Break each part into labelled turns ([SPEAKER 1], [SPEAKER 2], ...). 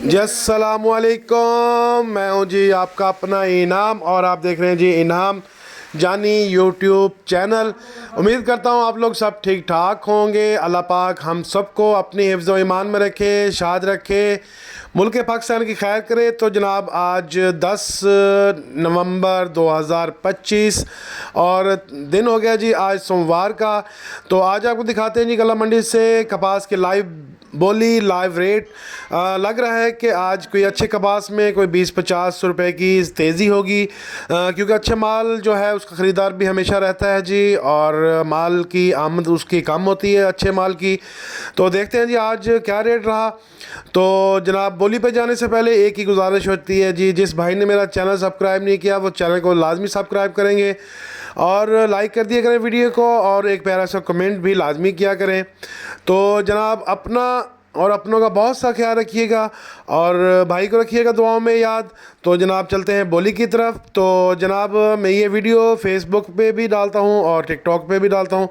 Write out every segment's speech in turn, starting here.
[SPEAKER 1] जी अस्सलामुअलैकुम, मैं हूं जी आपका अपना इनाम और आप देख रहे हैं जी इनाम जानी यूट्यूब चैनल। उम्मीद करता हूं आप लोग सब ठीक ठाक होंगे। अल्लाह पाक हम सबको अपनी हिफ्ज़ व ईमान में रखे, शाद रखे, मुल्क पाकिस्तान की खैर करे। तो जनाब आज 10 नवंबर 2025 और दिन हो गया जी आज सोमवार का। तो आज आपको दिखाते हैं जी गला मंडी से कपास के लाइव बोली, लाइव रेट। लग रहा है कि आज कोई अच्छे कपास में कोई 20-50 रुपए की तेज़ी होगी, क्योंकि अच्छे माल जो है उसका ख़रीदार भी हमेशा रहता है जी, और माल की आमद उसकी कम होती है अच्छे माल की। तो देखते हैं जी आज क्या रेट रहा। तो जनाब बोली पे जाने से पहले एक ही गुजारिश होती है जी, जिस भाई ने मेरा चैनल सब्सक्राइब नहीं किया वो चैनल को लाजमी सब्सक्राइब करेंगे और लाइक कर दिया करें वीडियो को, और एक प्यारा सा कमेंट भी लाजमी किया करें। तो जनाब अपना और अपनों का बहुत सा ख्याल रखिएगा और भाई को रखिएगा दुआओं में याद। तो जनाब चलते हैं बोली की तरफ। तो जनाब मैं ये वीडियो फेसबुक पे भी डालता हूँ और टिकटॉक पे भी डालता हूँ,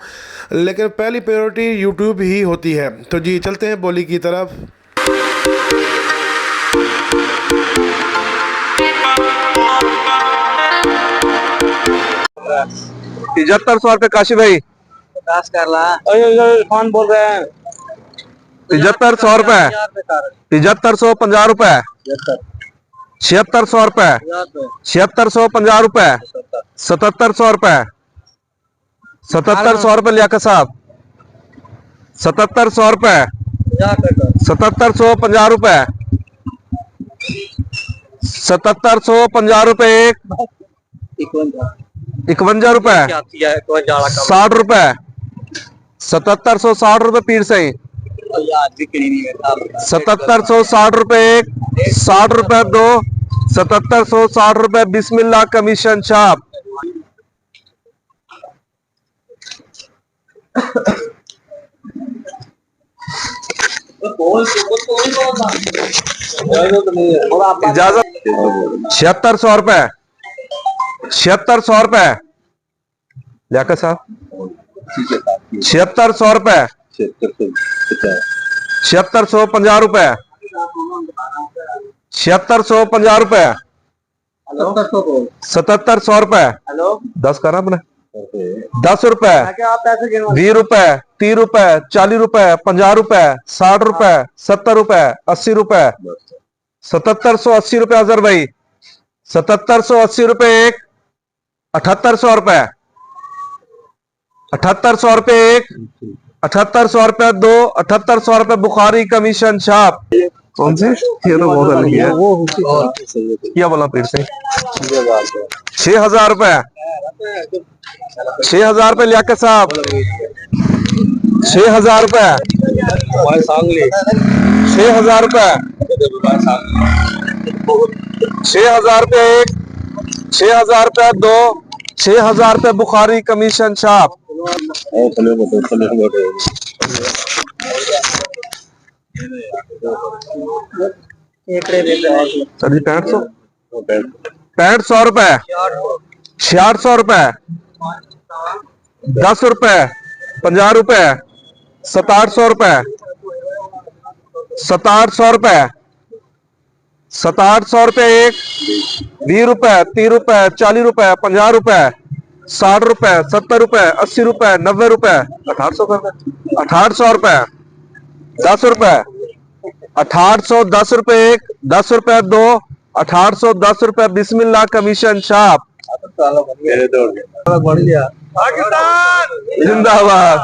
[SPEAKER 1] लेकिन पहली प्रायोरिटी यूट्यूब ही होती है। तो जी चलते हैं बोली की तरफ।
[SPEAKER 2] 7300 रुपये काशी भाई,
[SPEAKER 3] कर ला।
[SPEAKER 2] कौन बोल रहे हैं? 7300 रुपये, 7350 रुपये, 7600 रुपये, 7650 रुपये, 7700 रुपये, 7700 रुपये लियाकत साहब, 7700 रुपये, 7750 रुपये, 7750 रुपये, 51 रुपए, 60 रुपए, 7760 रुपए पीर से, 7760 रुपए एक, 60 रुपए दो, 7760 रुपए बिस्मिल्लाह कमीशन छाप। इजाजत 7600 रुपए, 7600 रुपए लियाकत साहब, 7600 रुपए, 7650 रुपए, 7650 रुपए, 7700 रुपए, 10 करा अपने, 10 रुपए, 20 रुपए, 30 रुपए, 40 रुपए, 50 रुपए, 60 रुपए, 70 रुपए, 80 रुपए, 7780 रुपए अजहर भाई, 7780 रुपए एक, 7800 रुपए, 7800 रुपए एक, 7800 रुपए दो, 7800 रुपए बुखारी कमीशन छाप। कौन से? ये तो बहुत अलग है। क्या बोला फिर से? 6000 रुपए, 6000 रुपए लियाकत साहब, 6000 रुपए, 6000 रुपए, 6000 रुपए एक, 6000 रुपए दो, 6000 रुपए बुखारी कमीशन छाप। सर 6500, 6500 रुपए, 6600 रुपए, 10 रुपए, 50 रुपए, 7700 रुपए, 7700 रुपए, 7700 रुपए एक, 20 रुपए, 30 रुपए, 40 रुपए, 50 रुपए, 60 रुपए, 70 रुपए, 80 रुपए, 90 रुपए, 1800 कर दे, 1800 रुपए, 10 रुपए, 1810 रुपए एक, 10 रुपए दो, 1810 रुपए बिस्मिल्लाह कमीशन छाप। जिंदाबाद।